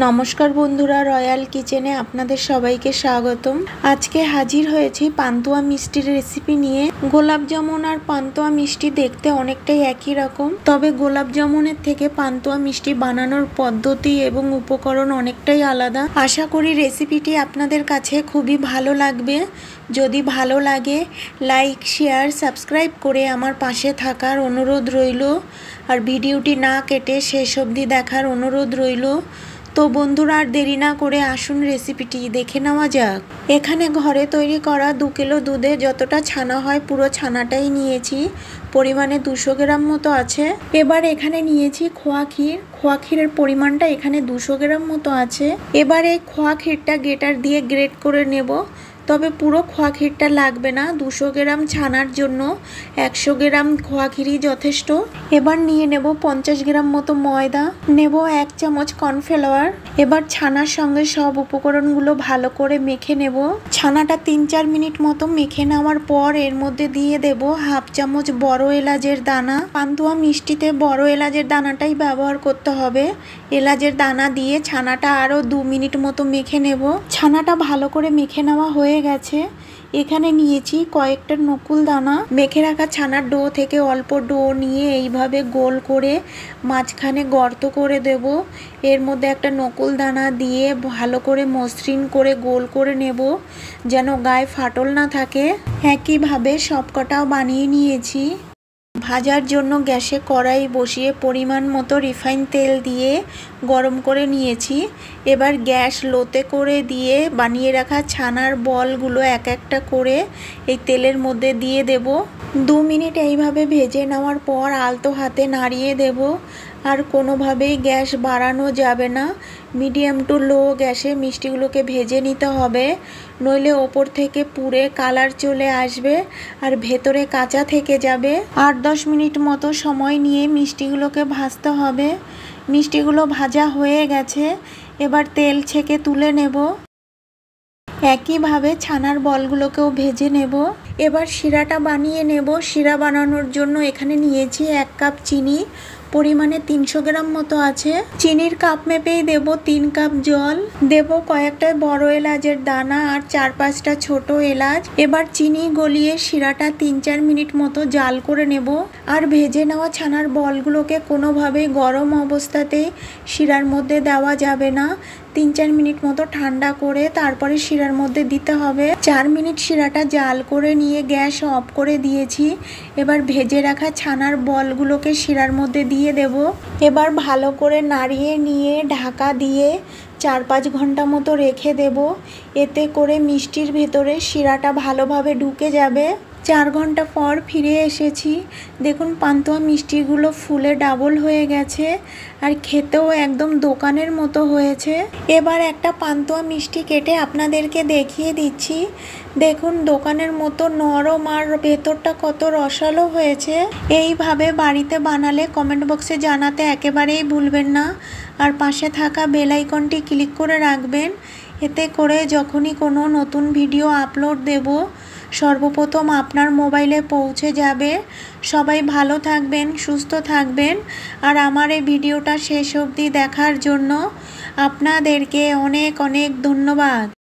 নমস্কার বন্ধুরা, রয়্যাল কিচেনে আপনাদের সবাইকে স্বাগতম। আজকে হাজির হয়েছি পান্তুয়া মিষ্টির রেসিপি নিয়ে। গোলাপ জামুন আর পান্তুয়া মিষ্টি দেখতে অনেকটাই একই রকম, তবে গোলাপ জামুনের থেকে পান্তুয়া মিষ্টি বানানোর পদ্ধতি এবং উপকরণ অনেকটাই আলাদা। আশা করি রেসিপিটি আপনাদের কাছে খুবই ভালো লাগবে। যদি ভালো লাগে লাইক, শেয়ার, সাবস্ক্রাইব করে আমার পাশে থাকার অনুরোধ রইল, আর ভিডিওটি না কেটে শেষ অবধি দেখার অনুরোধ রইল। তো বন্ধুরা, আর দেরি না করে আসুন রেসিপিটি দেখে নেওয়া যাক। এখানে ঘরে তৈরি করা 2 কিলো দুধে যতটা ছানা হয় পুরো ছানাটাই নিয়েছি, পরিমাণে 200 গ্রাম মতো আছে। এবার এখানে নিয়েছি খোয়া ক্ষীর। খোয়া ক্ষীরের পরিমাণটা এখানে 200 গ্রাম মতো আছে। এবার এই খোয়া ক্ষীরটা গ্রেটার দিয়ে গ্রেট করে নেব, তবে পুরো খোয়া ক্ষীরটা লাগবে না। 200 গ্রাম ছানার জন্য 100 গ্রাম খোয়া ক্ষীরই যথেষ্ট। এবার নিয়ে নেব 50 গ্রাম মতো ময়দা, নেব 1 চামচ কর্নফ্লাওয়ার। এবার ছানার সঙ্গে সব উপকরণগুলো ভালো করে মেখে নেব। ছানাটা 3-4 মিনিট মতো মেখে নেওয়ার পর এর মধ্যে দিয়ে দেব 1/2 চামচ বড় এলাচের দানা। পান্তুয়া মিষ্টিতে বড় এলাচের দানাটাই ব্যবহার করতে হবে। এলাচের দানা দিয়ে ছানাটা আরও 2 মিনিট মতো মেখে নেব। ছানাটা ভালো করে মেখে নেওয়া হয়ে গেছে। এখানে নিয়েছি কয়েকটা নকুল দানা। মেখে রাখা ছানার ডো থেকে অল্প ডো নিয়ে এইভাবে গোল করে মাঝখানে গর্ত করে দেব। এর মধ্যে একটা নকুল দানা দিয়ে ভালো করে মসৃণ করে গোল করে নেব, যেন গায়ে ফাটল না থাকে। একইভাবে সবকটাও বানিয়ে নিয়েছি। ভাজার জন্য গ্যাসে কড়াই বসিয়ে পরিমাণ মতো রিফাইন তেল দিয়ে গরম করে নিয়েছি। এবার গ্যাস লোতে করে দিয়ে বানিয়ে রাখা ছানার বলগুলো এক একটা করে এই তেলের মধ্যে দিয়ে দেব। 2 মিনিট এইভাবে ভেজে নেওয়ার পর আলতো হাতে নাড়িয়ে দেব। আর কোনোভাবেই গ্যাস বাড়ানো যাবে না। মিডিয়াম টু লো গ্যাসে মিষ্টিগুলোকে ভেজে নিতে হবে, নইলে ওপর থেকে পুড়ে কালার চলে আসবে আর ভেতরে কাঁচা থেকে যাবে। 8-10 মিনিট মতো সময় নিয়ে মিষ্টিগুলোকে ভাজতে হবে। মিষ্টিগুলো ভাজা হয়ে গেছে, এবার তেল ছেঁকে তুলে নেব। একইভাবে ছানার বলগুলোকেও ভেজে নেব। এবার শিরাটা বানিয়ে নেব। শিরা বানানোর জন্য এখানে নিয়েছি 1 কাপ চিনি, পরিমাণে 300 গ্রাম মতো আছে। চিনির কাপ মেপেই দেব 3 কাপ জল। দেব কয়েকটা বড় এলাচের দানা আর 4-5টা ছোট এলাচ। এবার চিনি গলিয়ে শিরাটা 3-4 মিনিট মতো জাল করে নেব। আর ভেজে নেওয়া ছানার বলগুলোকে কোনোভাবেই গরম অবস্থাতেই শিরার মধ্যে দেওয়া যাবে না। 3-4 মিনিট মতো ঠান্ডা করে তারপরে শিরার মধ্যে দিতে হবে। 4 মিনিট শিরাটা জাল করে নিয়ে গ্যাস অফ করে দিয়েছি। এবার ভেজে রাখা ছানার বলগুলোকে শিরার মধ্যে দিয়ে দেব। এবার ভালো করে নাড়িয়ে নিয়ে ঢাকা দিয়ে 4-5 ঘন্টা মতো রেখে দেব। এতে করে মিষ্টির ভেতরে শিরাটা ভালোভাবে ঢুকে যাবে। 4 ঘন্টা পর ফিরে এসেছি। দেখুন পান্তুয়া মিষ্টিগুলো ফুলে ডাবল হয়ে গেছে আর খেতেও একদম দোকানের মতো হয়েছে। এবার একটা পান্তুয়া মিষ্টি কেটে আপনাদেরকে দেখিয়ে দিচ্ছি। দেখুন দোকানের মতো নরম আর ভেতরটা কত রসালো হয়েছে। এইভাবে বাড়িতে বানালে কমেন্ট বক্সে জানাতে একেবারেই ভুলবেন না। আর পাশে থাকা বেল আইকনটি ক্লিক করে রাখবেন, এতে করে যখনই কোনো নতুন ভিডিও আপলোড দেব সর্বপ্রথম আপনার মোবাইলে পৌঁছে যাবে। সবাই ভালো থাকবেন, সুস্থ থাকবেন। আর আমার এই ভিডিওটা শেষ অবধি দেখার জন্য আপনাদেরকে অনেক অনেক ধন্যবাদ।